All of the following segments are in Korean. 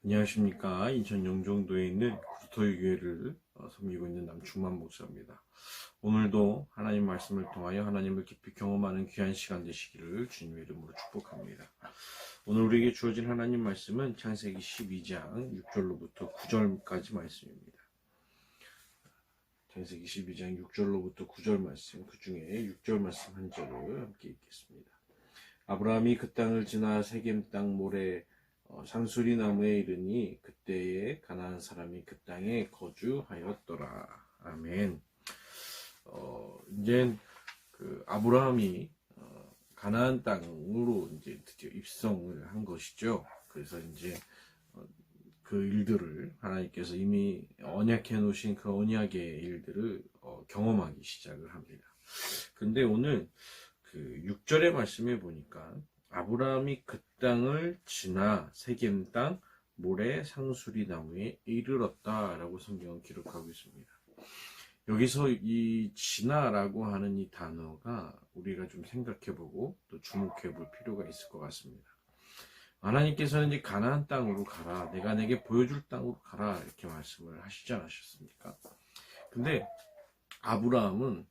안녕하십니까. 인천 영종도에 있는 구토의 교회를 섬기고 있는 남충만 목사입니다. 오늘도 하나님 말씀을 통하여 하나님을 깊이 경험하는 귀한 시간 되시기를 주님의 이름으로 축복합니다. 오늘 우리에게 주어진 하나님 말씀은 창세기 12장 6절로부터 9절까지 말씀입니다. 창세기 12장 6절로부터 9절 말씀, 그 중에 6절 말씀 한 절을 함께 읽겠습니다. 아브라함이 그 땅을 지나 세겜 땅 모래 상수리 나무에 이르니 그때에 가나안 사람이 그 땅에 거주하였더라. 아멘. 이제 그 아브라함이 가나안 땅으로 이제 드디어 입성을 한 것이죠. 그래서 이제 그 일들을 하나님께서 이미 언약해 놓으신 그 언약의 일들을 경험하기 시작을 합니다. 근데 오늘 그 6절의 말씀에 보니까 아브라함이 그 땅을 지나 세겜 땅 모래 상수리 나무에 이르렀다라고 성경은 기록하고 있습니다. 여기서 이 지나라고 하는 이 단어가 우리가 좀 생각해보고 또 주목해볼 필요가 있을 것 같습니다. 하나님께서는 이제 가나안 땅으로 가라, 내가 내게 보여줄 땅으로 가라 이렇게 말씀을 하시지 않으셨습니까? 근데 아브라함은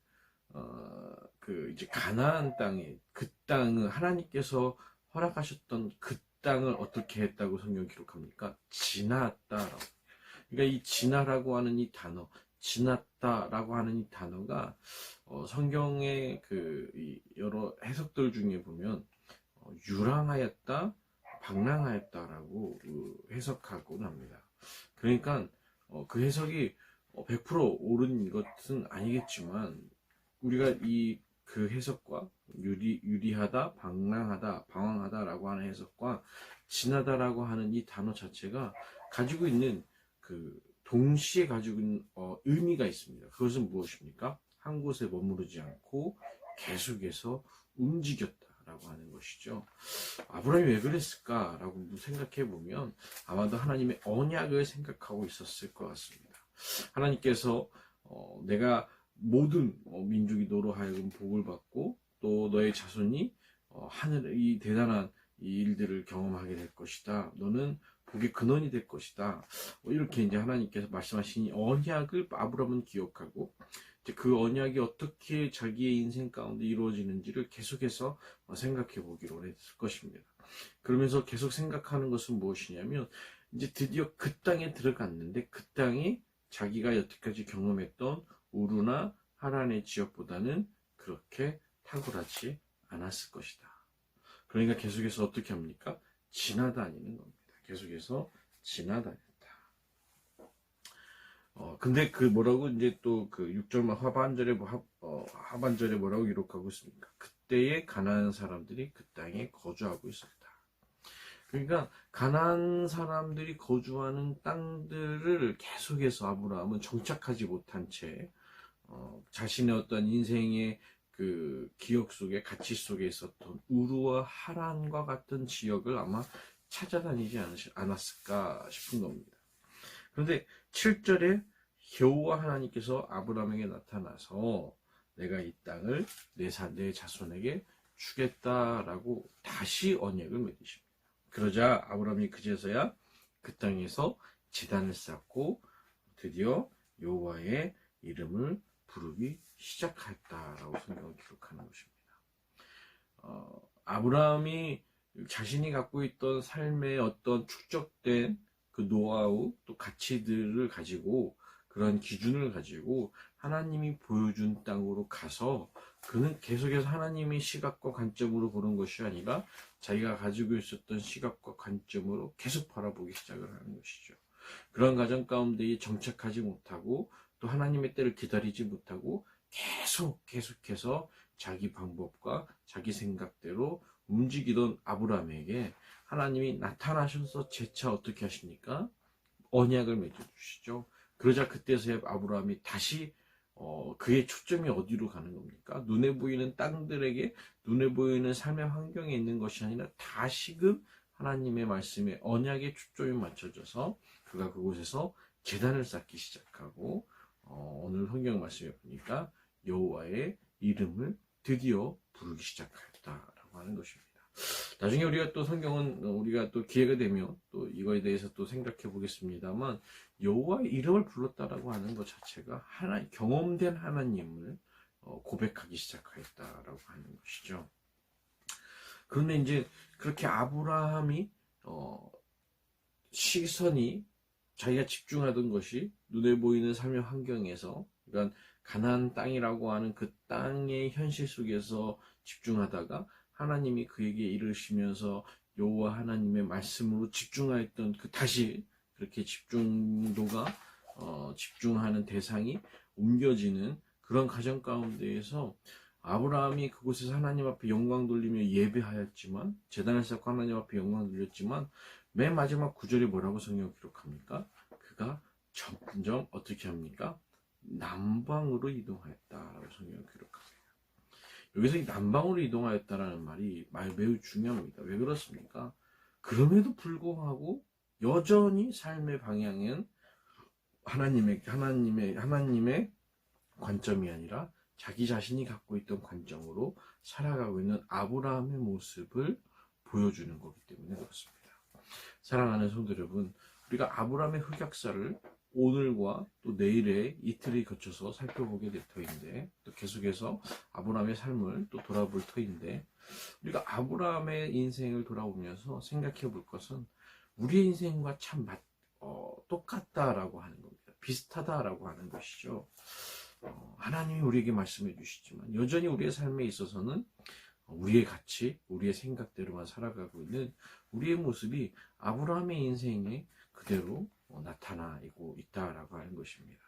이제 가나안 땅에 그 땅은 하나님께서 허락하셨던 그 땅을 어떻게 했다고 성경 기록합니까? 지났다라고. 그러니까 이 지나라고 하는 이 단어, 지났다라고 하는 이 단어가 성경의 이 여러 해석들 중에 보면 유랑하였다, 방랑하였다라고 해석하곤 합니다. 그러니까 그 해석이 100% 옳은 것은 아니겠지만 우리가 그 해석과 유리하다, 방랑하다, 방황하다라고 하는 해석과 지나다라고 하는 이 단어 자체가 가지고 있는 동시에 가지고 있는 의미가 있습니다. 그것은 무엇입니까? 한 곳에 머무르지 않고 계속해서 움직였다라고 하는 것이죠. 아브라함이 왜 그랬을까라고 생각해 보면 아마도 하나님의 언약을 생각하고 있었을 것 같습니다. 하나님께서 내가 모든 민족이 너로 하여금 복을 받고 또 너의 자손이 하늘의 이 대단한 이 일들을 경험하게 될 것이다. 너는 복의 근원이 될 것이다. 이렇게 이제 하나님께서 말씀하신 이 언약을 아브라함은 기억하고 이제 그 언약이 어떻게 자기의 인생 가운데 이루어지는지를 계속해서 생각해 보기로 했을 것입니다. 그러면서 계속 생각하는 것은 무엇이냐면 이제 드디어 그 땅에 들어갔는데 그 땅이 자기가 여태까지 경험했던 우르나 하란의 지역보다는 그렇게 탁월하지 않았을 것이다. 그러니까 계속해서 어떻게 합니까? 지나다니는 겁니다. 계속해서 지나다녔다. 근데 뭐라고 이제 또 그 6절만 하반절에 뭐라고 기록하고 있습니까? 그때에 가나안 사람들이 그 땅에 거주하고 있었다. 그러니까 가나안 사람들이 거주하는 땅들을 계속해서 아브라함은 정착하지 못한 채 자신의 어떤 인생의 그 기억 속에 가치 속에 있었던 우르와 하란과 같은 지역을 아마 찾아다니지 않았을까 싶은 겁니다. 그런데 7절에 여호와 하나님께서 아브라함에게 나타나서 내가 이 땅을 내 자손에게 주겠다라고 다시 언약을 맺으십니다. 그러자 아브라함이 그제서야 그 땅에서 제단을 쌓고 드디어 여호와의 이름을 부르기 시작했다라고 성경은 기록하는 것입니다. 아브라함이 자신이 갖고 있던 삶의 어떤 축적된 그 노하우 또 가치들을 가지고 그런 기준을 가지고 하나님이 보여준 땅으로 가서 그는 계속해서 하나님의 시각과 관점으로 보는 것이 아니라 자기가 가지고 있었던 시각과 관점으로 계속 바라보기 시작을 하는 것이죠. 그런 과정 가운데 정착하지 못하고 또 하나님의 때를 기다리지 못하고 계속해서 자기 방법과 자기 생각대로 움직이던 아브라함에게 하나님이 나타나셔서 재차 어떻게 하십니까? 언약을 맺어주시죠. 그러자 그때서야 아브라함이 다시 그의 초점이 어디로 가는 겁니까? 눈에 보이는 땅들에게 눈에 보이는 삶의 환경에 있는 것이 아니라 다시금 하나님의 말씀에 언약에 초점이 맞춰져서 그가 그곳에서 제단을 쌓기 시작하고 오늘 성경 말씀에 보니까 여호와의 이름을 드디어 부르기 시작했다라고 하는 것입니다. 나중에 우리가 또 성경은 우리가 또 기회가 되면 또 이거에 대해서 또 생각해 보겠습니다만, 여호와의 이름을 불렀다라고 하는 것 자체가 경험된 하나님을 고백하기 시작하였다라고 하는 것이죠. 그런데 이제 그렇게 아브라함이 시선이 자기가 집중하던 것이 눈에 보이는 삶의 환경에서, 그러니까 가나안 땅이라고 하는 그 땅의 현실 속에서 집중하다가 하나님이 그에게 이르시면서 여호와 하나님의 말씀으로 집중하였던 그 다시 그렇게 집중도가 집중하는 대상이 옮겨지는 그런 가정 가운데에서 아브라함이 그곳에서 하나님 앞에 영광 돌리며 예배하였지만, 제단을 쌓고 하나님 앞에 영광 돌렸지만, 맨 마지막 구절이 뭐라고 성경 기록합니까? 그가 점점 어떻게 합니까? 남방으로 이동하였다라고 성경 기록합니다. 여기서 이 남방으로 이동하였다라는 말이 매우 중요합니다. 왜 그렇습니까? 그럼에도 불구하고 여전히 삶의 방향은 하나님의 관점이 아니라 자기 자신이 갖고 있던 관점으로 살아가고 있는 아브라함의 모습을 보여주는 거기 때문에 그렇습니다. 사랑하는 성도 여러분, 우리가 아브라함의 흑역사를 오늘과 또 내일의 이틀이 거쳐서 살펴보게 될 터인데, 또 계속해서 아브라함의 삶을 또 돌아볼 터인데, 우리가 아브라함의 인생을 돌아보면서 생각해 볼 것은 우리의 인생과 참 똑같다라고 하는 겁니다. 비슷하다라고 하는 것이죠. 하나님이 우리에게 말씀해 주시지만 여전히 우리의 삶에 있어서는 우리의 가치, 우리의 생각대로만 살아가고 있는 우리의 모습이 아브라함의 인생에 그대로 나타나고 있다라고 하는 것입니다.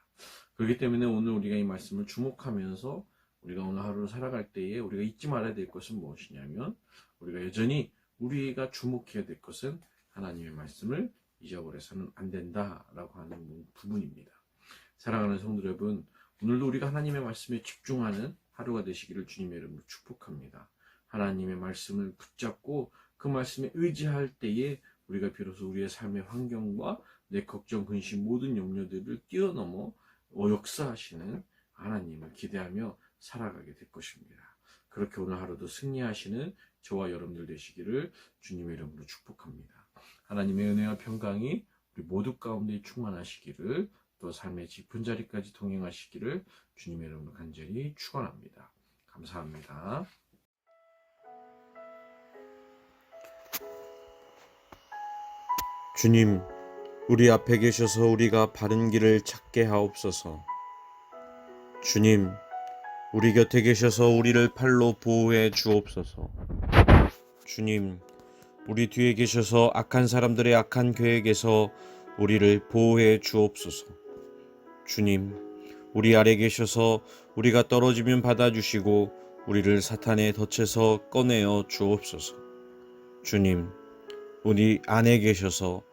그렇기 때문에 오늘 우리가 이 말씀을 주목하면서 우리가 오늘 하루를 살아갈 때에 우리가 잊지 말아야 될 것은 무엇이냐면, 우리가 여전히 우리가 주목해야 될 것은 하나님의 말씀을 잊어버려서는 안 된다라고 하는 부분입니다. 사랑하는 성도 여러분, 오늘도 우리가 하나님의 말씀에 집중하는 하루가 되시기를 주님의 이름으로 축복합니다. 하나님의 말씀을 붙잡고 그 말씀에 의지할 때에 우리가 비로소 우리의 삶의 환경과 내 걱정, 근심, 모든 염려들을 뛰어넘어 역사하시는 하나님을 기대하며 살아가게 될 것입니다. 그렇게 오늘 하루도 승리하시는 저와 여러분들 되시기를 주님의 이름으로 축복합니다. 하나님의 은혜와 평강이 우리 모두 가운데 충만하시기를, 또 삶의 짚은 자리까지 동행하시기를 주님의 이름으로 간절히 축원합니다. 감사합니다. 주님, 우리 앞에 계셔서 우리가 바른 길을 찾게 하옵소서. 주님, 우리 곁에 계셔서 우리를 팔로 보호해 주옵소서. 주님, 우리 뒤에 계셔서 악한 사람들의 악한 계획에서 우리를 보호해 주옵소서. 주님, 우리 아래 계셔서 우리가 떨어지면 받아주시고 우리를 사탄의 덫에서 꺼내어 주옵소서. 주님, 우리 안에 계셔서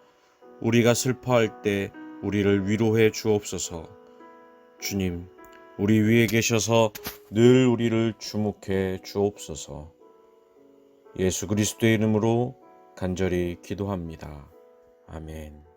우리가 슬퍼할 때 우리를 위로해 주옵소서. 주님, 우리 위에 계셔서 늘 우리를 주목해 주옵소서. 예수 그리스도의 이름으로 간절히 기도합니다. 아멘.